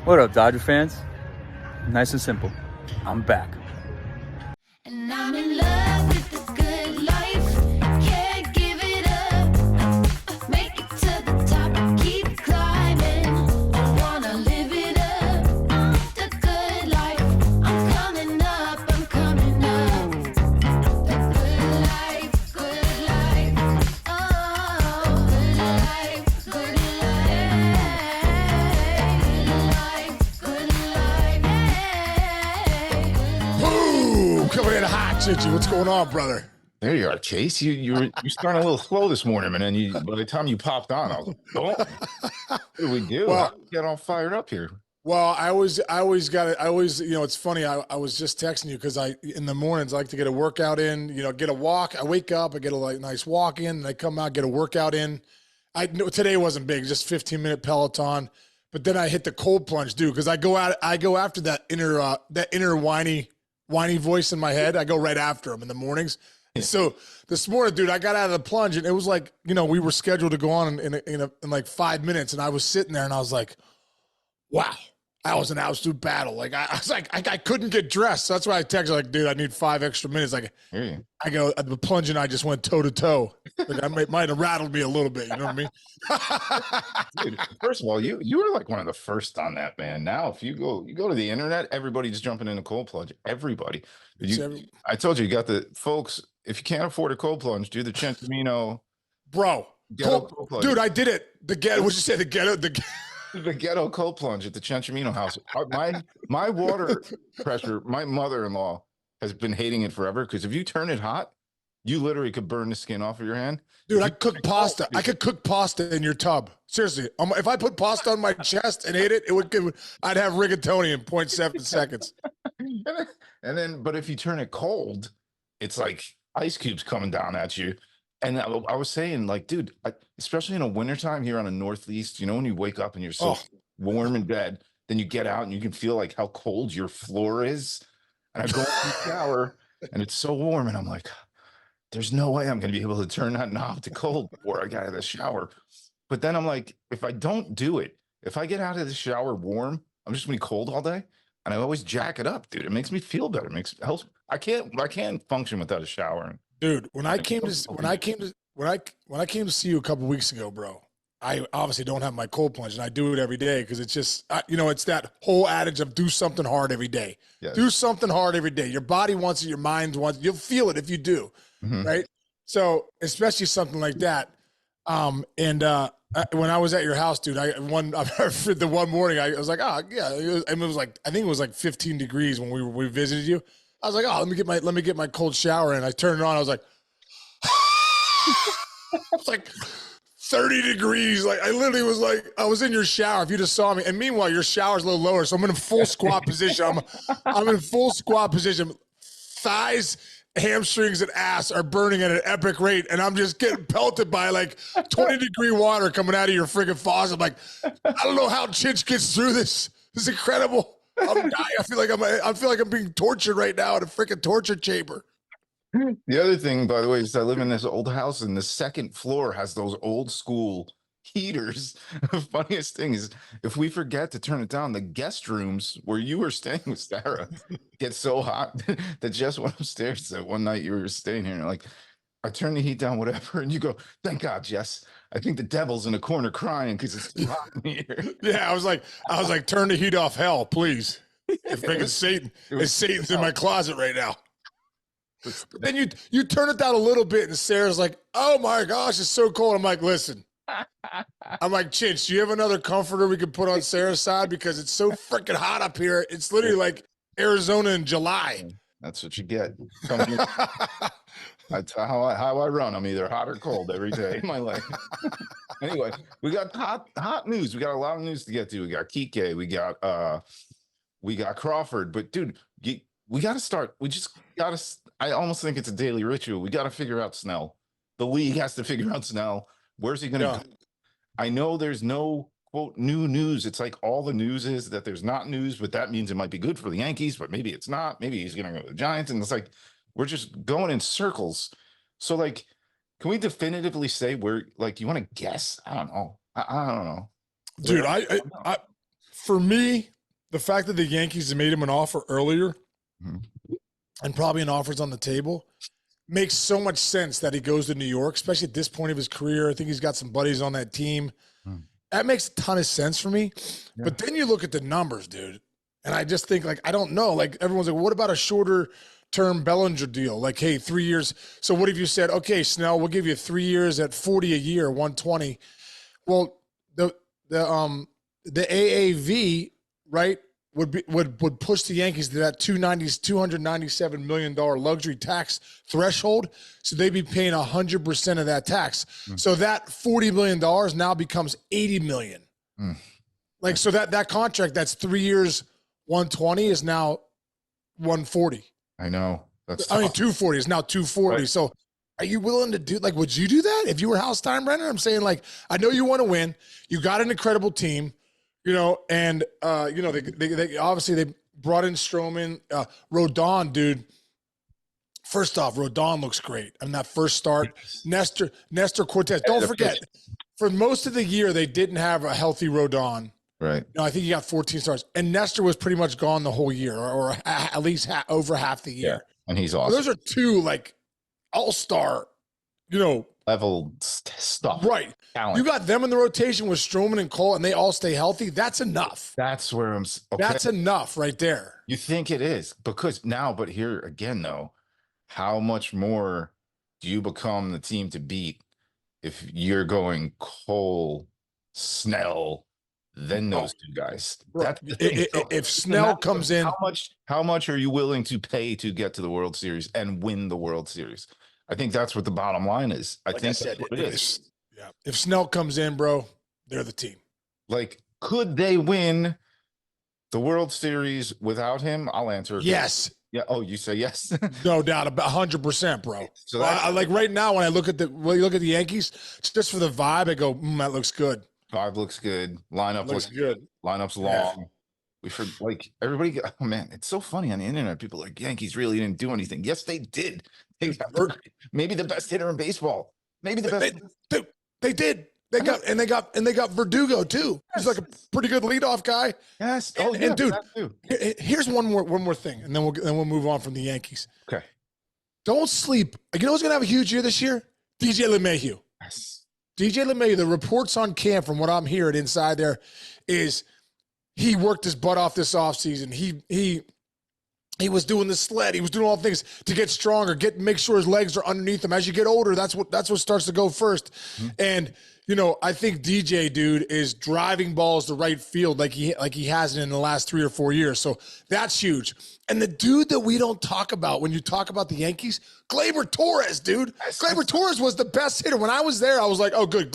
What up, Dodger fans? Nice and simple. I'm back. And I'm in love with the good life. Can't give it up. Make it to the top. Keep climbing. I wanna live it up. The good life. I'm coming up. I'm coming up. The good life. Good life. Oh, good life. Good life. Good life. Good life. Boom! Coming in hot, Chinchy. What's going on, brother? There you are, Chase. You're starting a little slow this morning, and then by the time you popped on, I was like, "Oh, what do we do? Well- How do we get all fired up here?" Well, I always got it. It's funny. I was just texting you because in the mornings, I like to get a workout in, get a walk. I wake up, I get a nice walk in, and I come out, get a workout in. I know today wasn't big, just 15-minute Peloton. But then I hit the cold plunge, dude, because I go after that inner whiny voice in my head. I go right after him in the mornings. So this morning, dude, I got out of the plunge and it was like, we were scheduled to go on in like 5 minutes, and I was sitting there and I was like, wow, that was an absolute battle. Like I was like, I couldn't get dressed. So that's why I texted like, dude, I need 5 extra minutes. Like I go, the plunge and I just went toe to toe. Like I might have rattled me a little bit. You know what I mean? Dude, first of all, you were like one of the first on that, man. Now, if you go to the internet, everybody's jumping in a cold plunge. Everybody. I told you got the folks. If you can't afford a cold plunge, do the Chinch. Bro, dude, I did it. What'd you say? The ghetto cold plunge at the Chinchimino house. My water pressure, my mother-in-law has been hating it forever because if you turn it hot, you literally could burn the skin off of your hand. Dude, I cook pasta. I could cook pasta in your tub. Seriously, if I put pasta on my chest and ate it, I'd have rigatoni in 0.7 seconds. And then, but if you turn it cold, it's like ice cubes coming down at you. And I was saying, like, dude, especially in a wintertime here on the Northeast, when you wake up and you're so warm in bed, then you get out and you can feel like how cold your floor is. And I go in the shower and it's so warm. And I'm like, there's no way I'm going to be able to turn that knob to cold before I get out of the shower. But then I'm like, if I don't do it, if I get out of the shower warm, I'm just going to be cold all day. And I always jack it up, dude. It makes me feel better. It helps. I can't function without a shower. Dude, when I came to see you a couple weeks ago, bro, I obviously don't have my cold plunge, and I do it every day because it's just, it's that whole adage of do something hard every day. Yes. Do something hard every day. Your body wants it, your mind wants it. You'll feel it if you do, right? So especially something like that. When I was at your house, dude, the one morning I was like, oh yeah, it was like, I think it was like 15 degrees when we visited you. I was like, oh, let me get my cold shower in. I turned it on. I was like, it was like 30 degrees. Like I literally was like, I was in your shower. If you just saw me, and meanwhile your shower's a little lower, so I'm in a full squat position. I'm in full squat position. Thighs, hamstrings, and ass are burning at an epic rate, and I'm just getting pelted by like 20-degree water coming out of your friggin' faucet. I'm like, I don't know how Chinch gets through this. This is incredible. I'm dying. I feel like I'm being tortured right now in a freaking torture chamber. The other thing, by the way, is I live in this old house, and the second floor has those old school heaters. The funniest thing is, if we forget to turn it down, the guest rooms where you were staying with Sarah get so hot that Jess went upstairs. That one night you were staying here, and like, I turned the heat down, whatever, and you go, "Thank God, Jess. I think the devil's in a corner crying because it's too hot in here." Yeah, I was like, turn the heat off, hell, please. If Satan's in my closet right now. But then you turn it down a little bit, and Sarah's like, "Oh my gosh, it's so cold." I'm like, listen. I'm like, Chinch, do you have another comforter we could put on Sarah's side because it's so freaking hot up here? It's literally like Arizona in July. That's what you get. That's how I run. I'm either hot or cold every day in my life. Anyway, we got hot news. We got a lot of news to get to. We got Kike. We got Crawford. But dude, we got to start. We just got to. I almost think it's a daily ritual. We got to figure out Snell. The league has to figure out Snell. Where's he going to go? I know there's no quote new news. It's like all the news is that there's not news, but that means it might be good for the Yankees, but maybe it's not. Maybe he's going to go to the Giants, and it's like we're just going in circles. So like, can we definitively say where? Like, you want to guess? I don't know. I don't know, dude. I for me, the fact that the Yankees made him an offer earlier Mhm. and probably an offer's on the table makes so much sense that he goes to New York, especially at this point of his career. I think he's got some buddies on that team. Hmm. That makes a ton of sense for me. Yeah. But then you look at the numbers, dude. And I just think, like, I don't know. Like, everyone's like, what about a shorter term Bellinger deal? Like, hey, 3 years. So what if you said, okay, Snell, we'll give you 3 years at 40 a year, 120. Well, the AAV, right, would push the Yankees to that $297 million luxury tax threshold. So they'd be paying 100% of that tax. So that $40 million now becomes $80 million. Like, so that contract, that's 3 years, 120 is now 140. I know. That's I mean, tough. 240 is now 240. Right. So are you willing to do, like, would you do that if you were House Steinbrenner? I'm saying, like, I know you want to win. You got an incredible team, you know, and, you know, they obviously they brought in Stroman, Rodon, dude. First off, Rodon looks great. I mean, that first start, Nestor Cortez. Don't forget, for most of the year, they didn't have a healthy Rodon. Right. No, I think he got 14 starts, and Nestor was pretty much gone the whole year, or at least over half the year. And he's So awesome. those are two, like, all-star, you know, Level stuff. right. Talent. You got them in the rotation with Stroman and Cole, and they all stay healthy. That's enough. That's where I'm. Okay. That's enough right there. You think it is because now, but here again, though, how much more do you become the team to beat if you're going Cole, Snell, then those two guys? That's the thing. If Snell comes in, how much are you willing to pay to get to the World Series and win the World Series? I think that's what the bottom line is. I think that's what it is. Yeah. If Snell comes in, bro, they're the team. Like, could they win the World Series without him? I'll answer. Yes. Yeah. Oh, you say yes. No doubt, about 100%, bro. So I like right now when I look at the Yankees, just for the vibe, I go, that looks good. Five looks good. Lineup looks good. Lineup's long. Yeah. We for like everybody. Oh man, it's so funny on the internet. People are like Yankees really didn't do anything. Yes, they did. They got maybe the best hitter in baseball. Maybe the best. They did. They got Verdugo too. He's like a pretty good leadoff guy. Yes. And, Oh yeah, and dude, that too. here's one more thing, and then we'll move on from the Yankees. Okay. Don't sleep. You know who's gonna have a huge year this year? DJ LeMahieu. Yes. DJ LeMahieu. The reports on camp, from what I'm hearing inside there, is he worked his butt off this offseason. He was doing the sled. He was doing all the things to get stronger, make sure his legs are underneath him. As you get older, that's what starts to go first. Mm-hmm. And you know, I think DJ, dude, is driving balls to right field like he hasn't in the last 3 or 4 years. So that's huge. And the dude that we don't talk about when you talk about the Yankees, Gleyber Torres, dude. Gleyber Torres was the best hitter. When I was there, I was like, oh, good.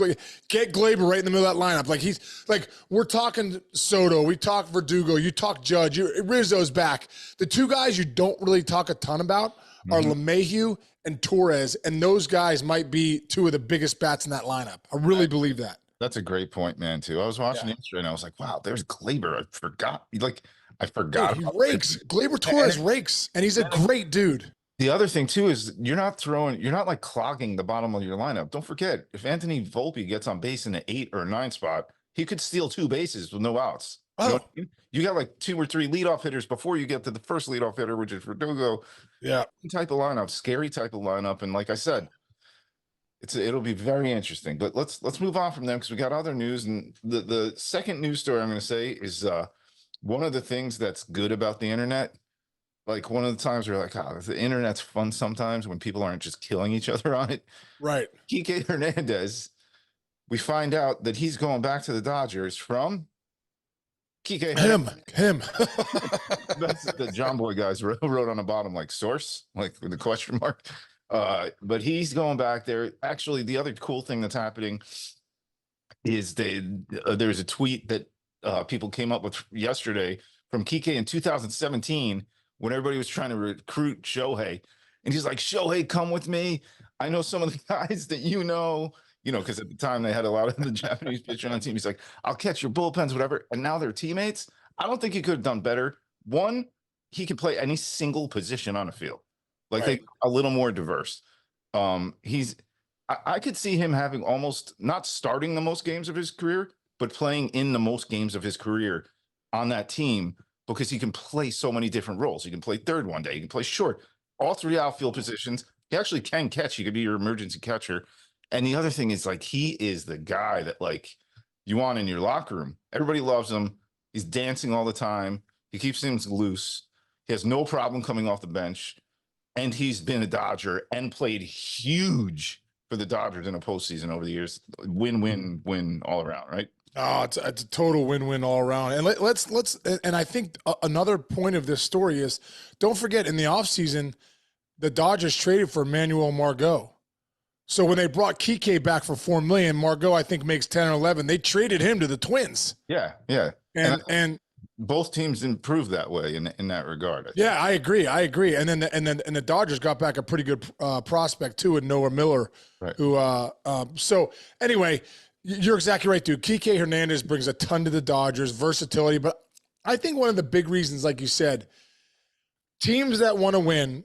Get Gleyber right in the middle of that lineup. Like, he's like, we're talking Soto. We talk Verdugo. You talk Judge. Rizzo's back. The two guys you don't really talk a ton about are LeMahieu and Torres, and those guys might be two of the biggest bats in that lineup. I really believe that. That's a great point, man, too. I was watching yesterday, and I was like, wow, there's Gleyber. I forgot. I forgot. Dude, he rakes. Gleyber Torres rakes, and he's a great dude. The other thing, too, is you're not like clogging the bottom of your lineup. Don't forget, if Anthony Volpe gets on base in the 8 or 9 spot, he could steal 2 bases with no outs. Oh. You know what I mean? You got like 2 or 3 leadoff hitters before you get to the first leadoff hitter, which is Verdugo. Yeah. Type of lineup, scary type of lineup. And like I said, it'll be very interesting. But let's move on from them because we got other news. And the second news story I'm going to say is one of the things that's good about the internet. Like one of the times we're like, the internet's fun sometimes when people aren't just killing each other on it. Right. Kike Hernandez, we find out that he's going back to the Dodgers from Kike. Him. That's the John Boy guys wrote on the bottom, like source, like with the question mark. But he's going back there. Actually, the other cool thing that's happening is there's a tweet that people came up with yesterday from Kike in 2017 when everybody was trying to recruit Shohei. And he's like, Shohei, come with me. I know some of the guys that you know, because at the time they had a lot of the Japanese pitcher on the team. He's like, I'll catch your bullpens, whatever. And now they're teammates. I don't think he could have done better. One, he can play any single position on a field. Like right. They a little more diverse. I could see him having almost not starting the most games of his career, but playing in the most games of his career on that team because he can play so many different roles. He can play third one day. He can play short. All three outfield positions. He actually can catch. He could be your emergency catcher. And the other thing is, like, he is the guy that, like, you want in your locker room. Everybody loves him. He's dancing all the time. He keeps things loose. He has no problem coming off the bench. And he's been a Dodger and played huge for the Dodgers in a postseason over the years. Win all around, right? Oh, it's a total win-win all around. And let's and I think another point of this story is, don't forget, in the offseason, the Dodgers traded for Manuel Margot. So when they brought Kike back for $4 million, Margot, I think, makes 10 or 11. They traded him to the Twins. Yeah. And both teams improved that way in that regard. Yeah, I agree. And then the Dodgers got back a pretty good prospect too, with Noah Miller. Right. Who so anyway, you're exactly right, dude. Kike Hernandez brings a ton to the Dodgers, versatility. But I think one of the big reasons, like you said, teams that want to win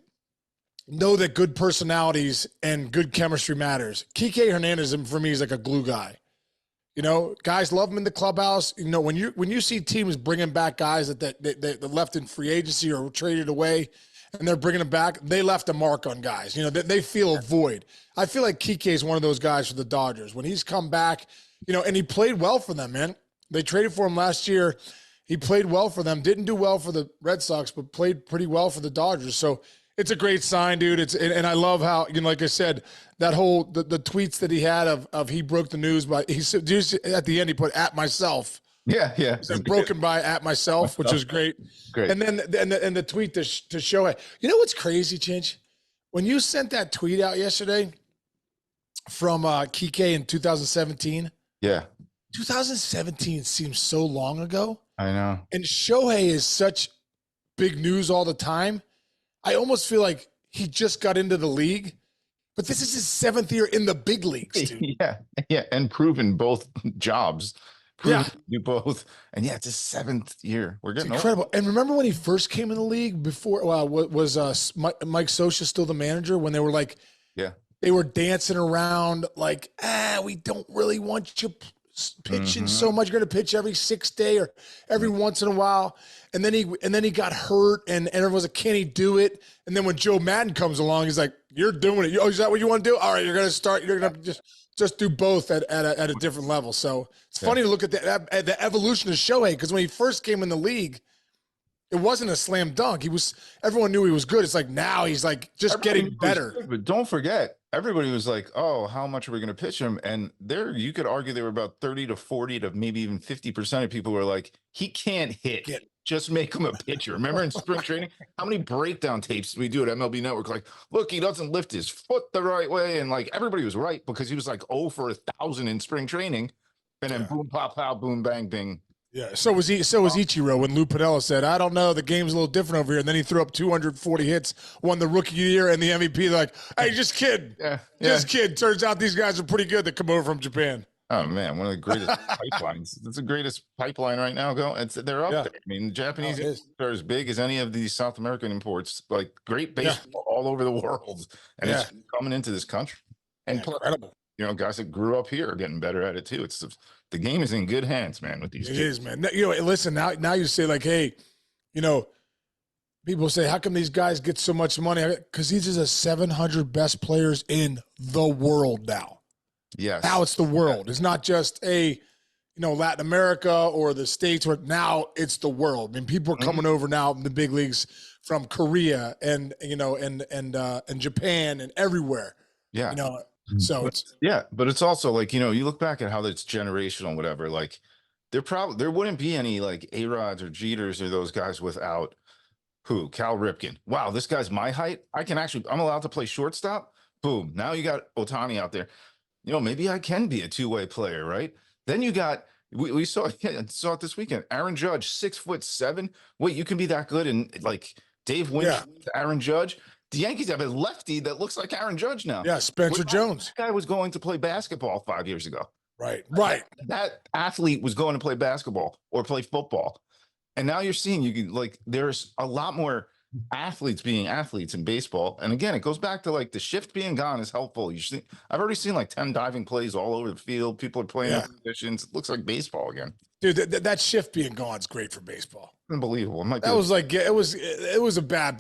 know that good personalities and good chemistry matters. Kike Hernandez, for me, is like a glue guy. You know, guys love him in the clubhouse. You know, when you see teams bringing back guys that left in free agency or traded away, and they're bringing them back, they left a mark on guys. You know, they feel a void. I feel like Kike is one of those guys for the Dodgers. When he's come back, you know, and he played well for them, man. They traded for him last year. He played well for them. Didn't do well for the Red Sox, but played pretty well for the Dodgers. So it's a great sign, dude. And I love how, you know, like I said, that whole the tweets that he had of he broke the news by, he said at the end he put at myself. Yeah. It's broken by at myself, which is great. Great. And then the tweet to Shohei. You know what's crazy, Chinch? When you sent that tweet out yesterday from Kike in 2017. Yeah. 2017 seems so long ago. I know. And Shohei is such big news all the time. I almost feel like he just got into the league, but this is his 7th year in the big leagues, dude. Yeah, and proven both jobs. Yeah. You both, and it's his 7th year. We're getting incredible. old. And remember when he first came in the league? Before, was Mike Scioscia still the manager? When they were like, they were dancing around like, we don't really want you pitching so much. You're going to pitch every 6th day or every once in a while. And then he got hurt, and everyone's like, can he do it? And then when Joe Madden comes along, he's like, you're doing it. Oh, is that what you want to do? All right, you're going to start. You're going to just do both at a different level. So it's funny to look at the evolution of Shohei, because when he first came in the league, it wasn't a slam dunk. Everyone knew he was good. It's like now he's like just getting better. Good, but don't forget, everybody was like, oh, how much are we going to pitch him? And you could argue there were about 30 to 40 to maybe even 50% of people who were like, he can't hit. Just make him a pitcher. Remember in spring training, how many breakdown tapes did we do at MLB Network? Like, look, he doesn't lift his foot the right way. And like, everybody was right because he was like 0 for 1,000 in spring training. And then boom, pop, pow, boom, bang, bing. Yeah. So was Ichiro when Lou Piniella said, I don't know, the game's a little different over here. And then he threw up 240 hits, won the rookie of the year and the MVP. They're like, hey, just kid. Just kid. Turns out these guys are pretty good that come over from Japan. Oh man, one of the greatest pipelines. It's the greatest pipeline right now. They're up there. I mean, the Japanese are as big as any of these South American imports. Like great baseball all over the world, and it's coming into this country. And incredible. You know, guys that grew up here are getting better at it too. It's the game is in good hands, man. With these, it is, man. You know, listen. Now you say like, hey, you know, people say, how come these guys get so much money? Because these are the 700 best players in the world now. Yes. Now it's the world. It's not just Latin America or the States. Where now it's the world. I mean, people are coming over now in the big leagues from Korea and Japan and everywhere. Yeah. You know, so but it's also like, you know, you look back at how it's generational, whatever. Like, there wouldn't be any like A-Rods or Jeters or those guys without Cal Ripken. Wow, this guy's my height. I'm allowed to play shortstop. Boom. Now you got Ohtani out there. You know, maybe I can be a two-way player, right? Then you got, we saw it this weekend. Aaron Judge, 6'7". Wait, you can be that good? And like Dave Winch, Aaron Judge. The Yankees have a lefty that looks like Aaron Judge now. Yeah, Spencer Jones. That guy was going to play basketball 5 years ago. Right. That athlete was going to play basketball or play football. And now you're seeing there's a lot more athletes being athletes in baseball. And again, it goes back to like the shift being gone is helpful. I've already seen like 10 diving plays all over the field. People are playing Yeah. their positions. It looks like baseball again. Dude, that shift being gone is great for baseball. Unbelievable. That was like it was a bad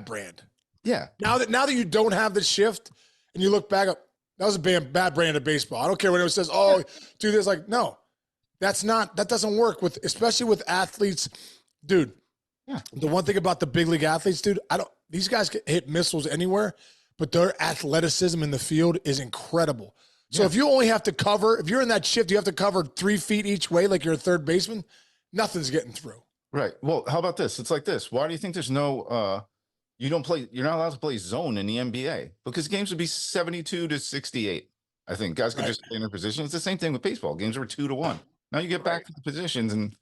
brand. yeah. Now that you don't have the shift and you look back up, that was a bad brand of baseball. I don't care when it says, "Oh, do this." Like, no, that doesn't work especially with athletes, dude. Yeah. The one thing about the big league athletes, dude, these guys can hit missiles anywhere, but their athleticism in the field is incredible. So if you only have to cover, if you're in that shift, you have to cover 3 feet each way, like you're a third baseman, nothing's getting through. Right. Well, how about this? It's like this. Why do you think there's no you're not allowed to play zone in the NBA? Because games would be 72 to 68. I think guys could just stay in their position. It's the same thing with baseball. Games were 2-1. Now you get back to the positions and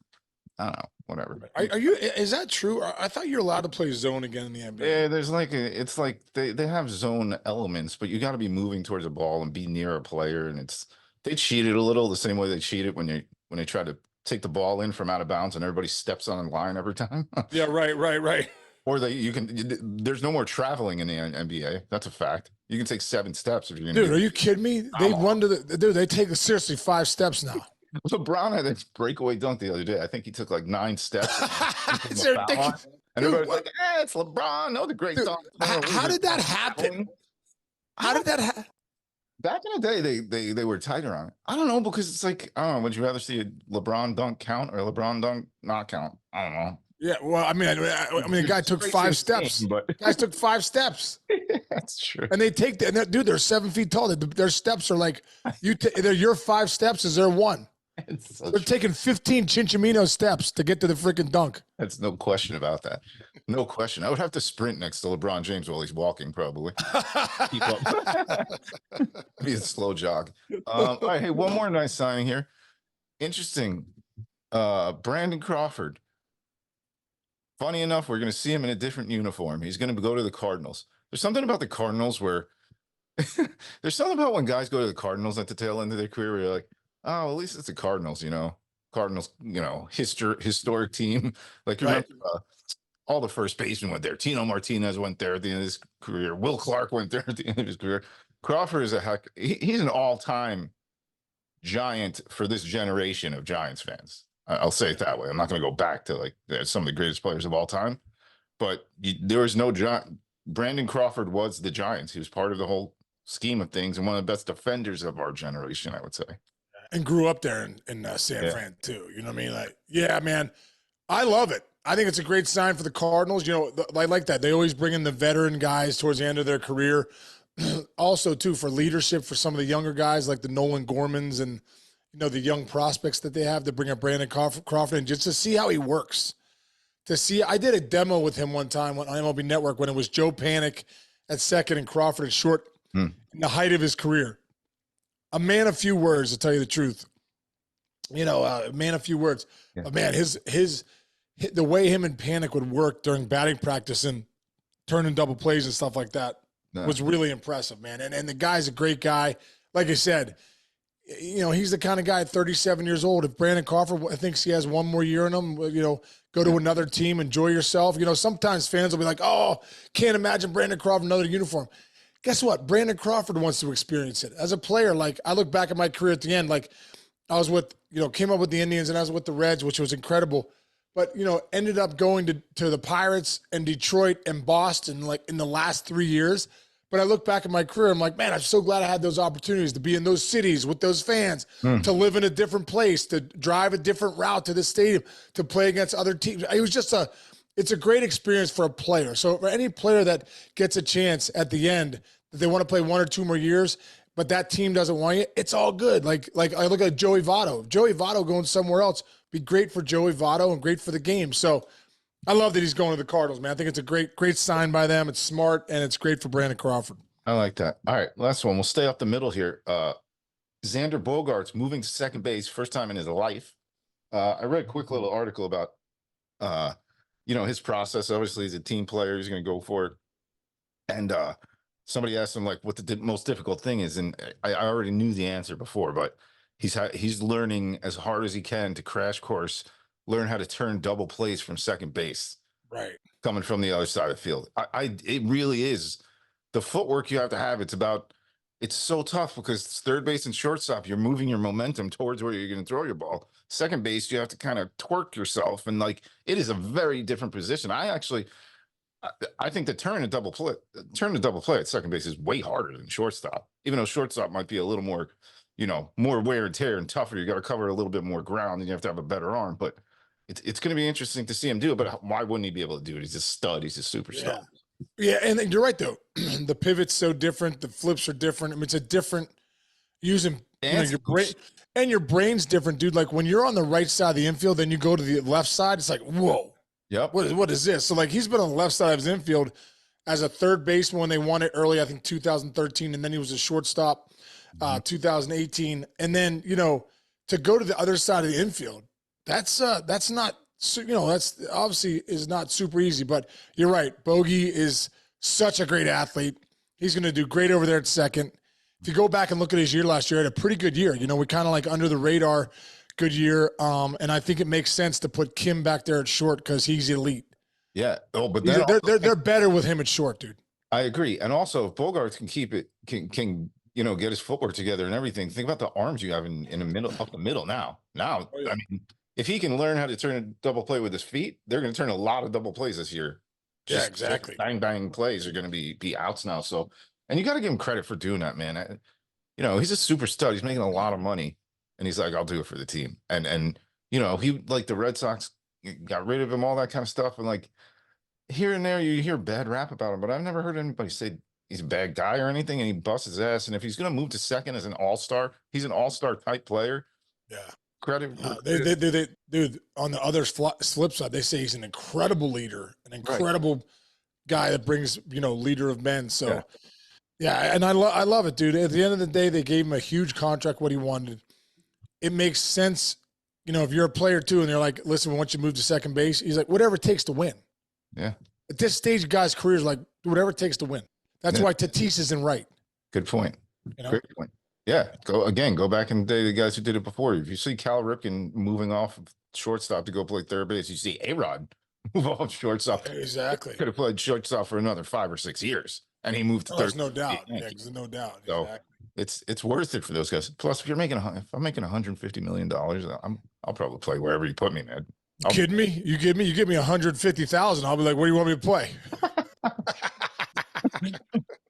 I don't know, whatever. Is that true? I thought you're allowed to play zone again in the NBA. Yeah, there's like it's like they have zone elements, but you got to be moving towards the ball and be near a player. And they cheated a little the same way they cheated when they tried to take the ball in from out of bounds and everybody steps on the line every time. Yeah, right. Or there's no more traveling in the NBA. That's a fact. You can take 7 steps if you're Dude, are you kidding me? They take seriously 5 steps now. LeBron had a breakaway dunk the other day. I think he took like 9 steps. It's ridiculous. And everybody's like, it's LeBron. No, the great dunk. How did that happen? How did that happen? Back in the day, they were tighter on it. I don't know, because it's like, I don't know, would you rather see a LeBron dunk count or a LeBron dunk not count? I don't know. Yeah, well, I mean, the guy took 5 steps. Guys took 5 steps. That's true. And they take that, dude. They're 7 feet tall. Their steps are like they're your 5 steps is their 1. They're taking 15 Chinchimino steps to get to the freaking dunk. That's no question about that. No question. I would have to sprint next to LeBron James while he's walking, probably. Keep up. Be a slow jog. All right, hey, one more nice signing here. Interesting. Brandon Crawford. Funny enough, we're going to see him in a different uniform. He's going to go to the Cardinals. There's something about the Cardinals where there's something about when guys go to the Cardinals at the tail end of their career where you're like, oh, at least it's the Cardinals, Cardinals, historic team. Like, remember, all the first basemen went there. Tino Martinez went there at the end of his career. Will Clark went there at the end of his career. Crawford is he's an all-time giant for this generation of Giants fans. I'll say it that way. I'm not going to go back to like some of the greatest players of all time, but there was no Brandon Crawford was the Giants. He was part of the whole scheme of things and one of the best defenders of our generation, I would say. And grew up there in San Fran too. You know what I mean? Like, yeah, man, I love it. I think it's a great sign for the Cardinals. I like that. They always bring in the veteran guys towards the end of their career. Also, too, for leadership for some of the younger guys like the Nolan Gormans and, the young prospects that they have to bring up Brandon Crawford in just to see how he works. I did a demo with him one time on MLB Network when it was Joe Panic at second and Crawford at short in the height of his career. A man of few words, to tell you the truth. A man of few words. Yeah. But man, the way him and Panic would work during batting practice and turning double plays and stuff like that was really impressive, man. And the guy's a great guy. Like I said, he's the kind of guy at 37 years old. If Brandon Crawford thinks he has one more year in him, go to another team, enjoy yourself. Sometimes fans will be like, oh, can't imagine Brandon Crawford another uniform. Guess what? Brandon Crawford wants to experience it. As a player, like I look back at my career at the end, like I was with, came up with the Indians and I was with the Reds, which was incredible. But, ended up going to the Pirates and Detroit and Boston like in the last 3 years. But I look back at my career, I'm like, man, I'm so glad I had those opportunities to be in those cities with those fans, to live in a different place, to drive a different route to the stadium, to play against other teams. It was just it's a great experience for a player. So for any player that gets a chance at the end, that they want to play 1 or 2 more years, but that team doesn't want you, it's all good. Like I look at Joey Votto. Joey Votto going somewhere else be great for Joey Votto and great for the game. So I love that he's going to the Cardinals, man. I think it's a great sign by them. It's smart, and it's great for Brandon Crawford. I like that. All right, last one. We'll stay up the middle here. Xander Bogaerts moving to second base, first time in his life. I read a quick little article about, his process. Obviously, he's a team player. He's going to go for it. And somebody asked him, like, what the most difficult thing is. And I already knew the answer before, but he's learning as hard as he can to crash course, learn how to turn double plays from second base. Right. coming from the other side of the field. It really is the footwork you have to have. It's so tough because it's third base and shortstop. You're moving your momentum towards where you're going to throw your ball. Second base, you have to kind of twerk yourself. And like, it is a very different position. I think the turn to double play at second base is way harder than shortstop, even though shortstop might be a little more, more wear and tear and tougher. You got to cover a little bit more ground and you have to have a better arm, but it's going to be interesting to see him do it. But why wouldn't he be able to do it? He's a stud. He's a superstar. Yeah, and you're right though. The pivot's so different. The flips are different. I mean, it's a different using your brain, and your brain's different, dude. Like when you're on the right side of the infield, then you go to the left side. It's like, whoa, yep. What is this? So like he's been on the left side of his infield as a third baseman when they won it early, I think 2013, and then he was a shortstop, 2018, and then to go to the other side of the infield, that's not. So, that's obviously is not super easy, but you're right. Bogey is such a great athlete. He's going to do great over there at second. If you go back and look at his year last year, he had a pretty good year. We kind of like under the radar good year. And I think it makes sense to put Kim back there at short because he's elite. Yeah. Oh, but they're better with him at short, dude. I agree. And also if Bogarts can keep it, can get his footwork together and everything. Think about the arms you have in the middle, up the middle now. I mean, if he can learn how to turn a double play with his feet, they're going to turn a lot of double plays this year. Yeah, exactly. Bang, bang plays are going to be outs now. So, and you got to give him credit for doing that, man. He's a super stud. He's making a lot of money and he's like, I'll do it for the team. And he, like the Red Sox got rid of him, all that kind of stuff. And like here and there, you hear bad rap about him, but I've never heard anybody say he's a bad guy or anything. And he busts his ass. And if he's going to move to second as an all-star, he's an all-star type player. Yeah. Credit. They dude, on the other flip side, they say he's an incredible leader, an incredible guy that brings, leader of men. So, yeah, and I love it, dude. At the end of the day, they gave him a huge contract, what he wanted. It makes sense, if you're a player too, and they're like, listen, once you move to second base, he's like, whatever it takes to win. Yeah. At this stage, guys' careers, like, whatever it takes to win. That's why Tatis isn't right. Good point. Great point. Yeah, go back in the day, the guys who did it before. If you see Cal Ripken moving off of shortstop to go play third base, you see A-Rod move off shortstop. Exactly. Could have played shortstop for another 5 or 6 years, and he moved to third. There's no doubt. Yeah, there's no doubt. So exactly. it's worth it for those guys. Plus, if I'm making $150 million, I'll probably play wherever you put me, man. You kidding me? You give me $150,000. I'll be like, what do you want me to play?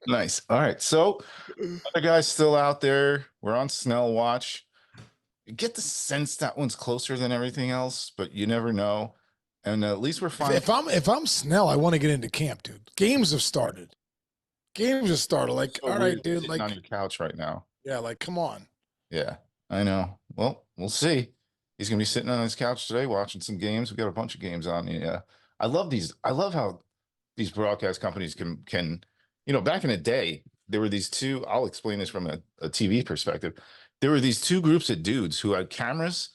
Nice. All right. So other guys still out there. We're on Snell watch. You get the sense that one's closer than everything else, but you never know. And at least we're fine. If I'm Snell, I want to get into camp, dude. Games have started. Like, so all right, dude. Like on your couch right now. Yeah, like come on. Yeah, I know. Well, we'll see. He's gonna be sitting on his couch today watching some games. We got a bunch of games on. Yeah, I love how these broadcast companies can. Back in the day, there were these two. I'll explain this from a TV perspective. There were these two groups of dudes who had cameras,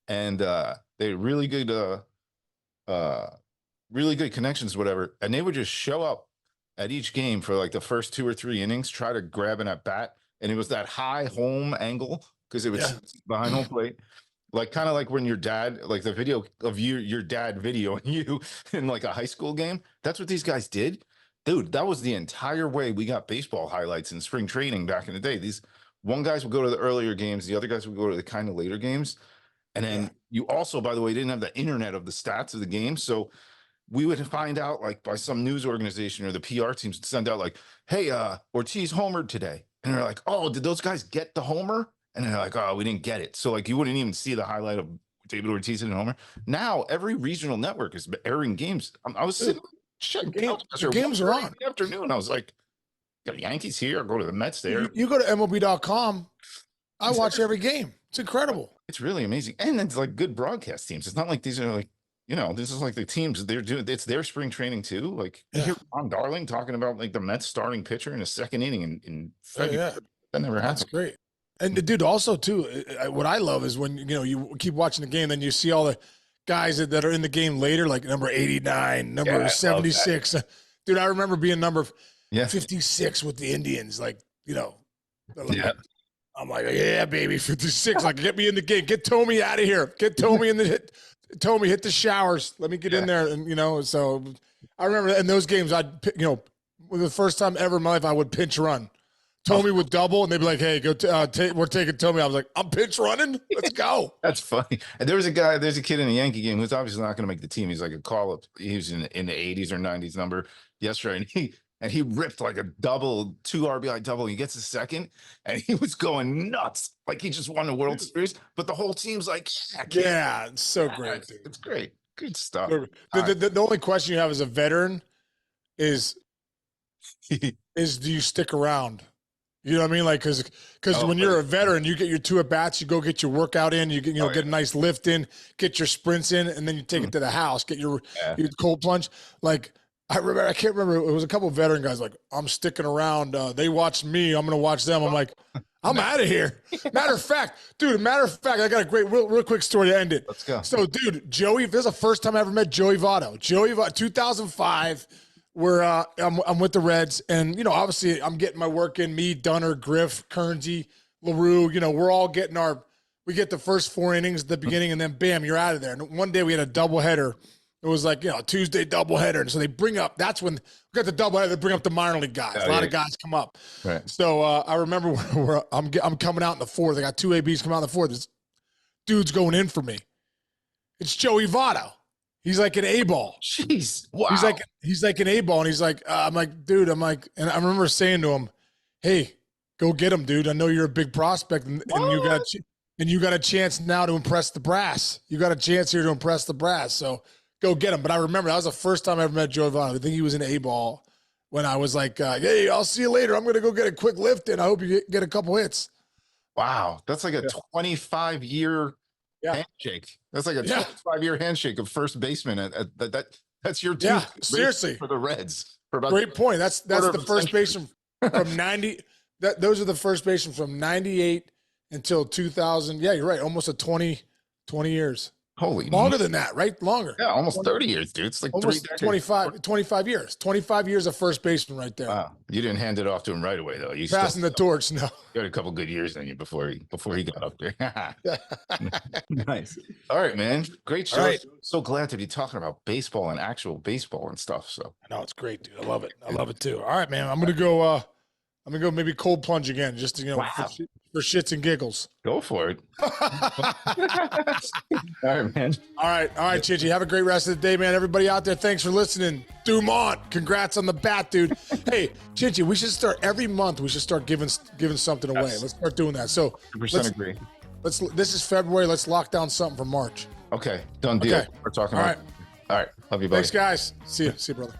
and they had really good connections, whatever. And they would just show up at each game for like the first 2 or 3 innings, try to grab an at bat, and it was that high home angle because it was behind home plate. Like kind of like when your dad, like the video of your dad videoing you in like a high school game. That's what these guys did. Dude, that was the entire way we got baseball highlights in spring training back in the day. These one guys would go to the earlier games, the other guys would go to the kind of later games. And then you also, by the way, didn't have the internet of the stats of the game. So we would find out like by some news organization or the PR teams would send out like, hey, Ortiz homered today. And they're like, oh, did those guys get the homer? And they're like, oh, we didn't get it. So like you wouldn't even see the highlight of David Ortiz and homer. Now every regional network is airing games. I was sitting games are on in the afternoon. I was like, got Yankees here. I'll go to the Mets there. You go to MLB.com. I watch every game. It's incredible. It's really amazing. And it's like good broadcast teams. It's not like these are like, this is like the teams they're doing. It's their spring training too. Like you hear Ron Darling talking about like the Mets starting pitcher in a second inning in February. That never happens. That's great. And the dude also too, what I love is when, you keep watching the game, then you see all the guys that are in the game later, like number 89, number 76. Dude, I remember being number 56 with the Indians. Like, I'm like, yeah, baby, 56. Like, get me in the game. Get Tommy out of here. Get Tommy in the hit. Tommy, hit the showers. Let me get in there. And, so I remember in those games, the first time ever in my life, I would pinch run. Tommy would double, and they'd be like, hey, go. We're taking Tommy. I was like, I'm pinch running. Let's go. That's funny. And there's a kid in a Yankee game who's obviously not going to make the team. He's like a call-up. He was in the 80s or 90s number yesterday, and he ripped like a double, 2 RBI double. He gets a second, and he was going nuts. Like he just won the World Series, but the whole team's like, yeah, it's so great. It's great. Good stuff. The only question you have as a veteran is do you stick around? You know what I mean? Like, because when you're a veteran, you get your 2 at-bats, you go get your workout in, you get get a nice lift in, get your sprints in, and then you take it to the house, get your cold plunge. Like, I can't remember, it was a couple of veteran guys like, I'm sticking around. They watched me, I'm going to watch them. I'm like, I'm out of here. Matter of fact, I got a great, real quick story to end it. Let's go. So, dude, Joey, this is the first time I ever met Joey Votto. 2005. Where I'm with the Reds, and obviously I'm getting my work in. Me, Dunner, Griff, Kernsey, LaRue. we're all getting we get the first 4 innings at the beginning, and then bam, you're out of there. And one day we had a doubleheader. It was like Tuesday doubleheader, and so they bring up. That's when we got the doubleheader. They bring up the minor league guys. A lot of guys come up. Right. So I remember where I'm coming out in the 4th. I got 2 ABs coming out in the 4th. This dude's going in for me. It's Joey Votto. He's like an A-ball. Jeez. Wow. He's like an A-ball. And he's like, I'm like, dude, and I remember saying to him, hey, go get him, dude. I know you're a big prospect and you got a chance now to impress the brass. You got a chance here to impress the brass. So go get him. But I remember that was the first time I ever met Joey Votto. I think he was an A-ball when I was like, hey, I'll see you later. I'm going to go get a quick lift in. I hope you get a couple hits. Wow. That's like a 25-year handshake. That's like a 25-year handshake of first baseman. That's your team. Seriously, for the Reds. For about great point. That's the first baseman from 90. Those are the first baseman from 98 until 2000. Yeah, you're right. Almost a 20 years. Holy longer than that, right? Longer. Yeah, almost 30 years, dude. It's like almost 25 years. 25 years of first baseman right there. Wow. You didn't hand it off to him right away, though. You passing the torch. No. You had a couple good years in you before he got up there. Nice. All right, man. Great show. Right. So glad to be talking about baseball and actual baseball and stuff. So I know it's great, dude. I love it. I love it too. All right, man. I'm gonna go maybe cold plunge again, just to, for shits and giggles. Go for it. All right, man. All right, Chinchy. Have a great rest of the day, man. Everybody out there, thanks for listening. Dumont, congrats on the bat, dude. Hey, Chinchy, we should start every month. We should start giving something away. Let's start doing that. So 100% agree. This is February. Let's lock down something for March. Okay, done deal. Okay. We're talking about. All right. Love you, buddy. Thanks, guys. See you, brother.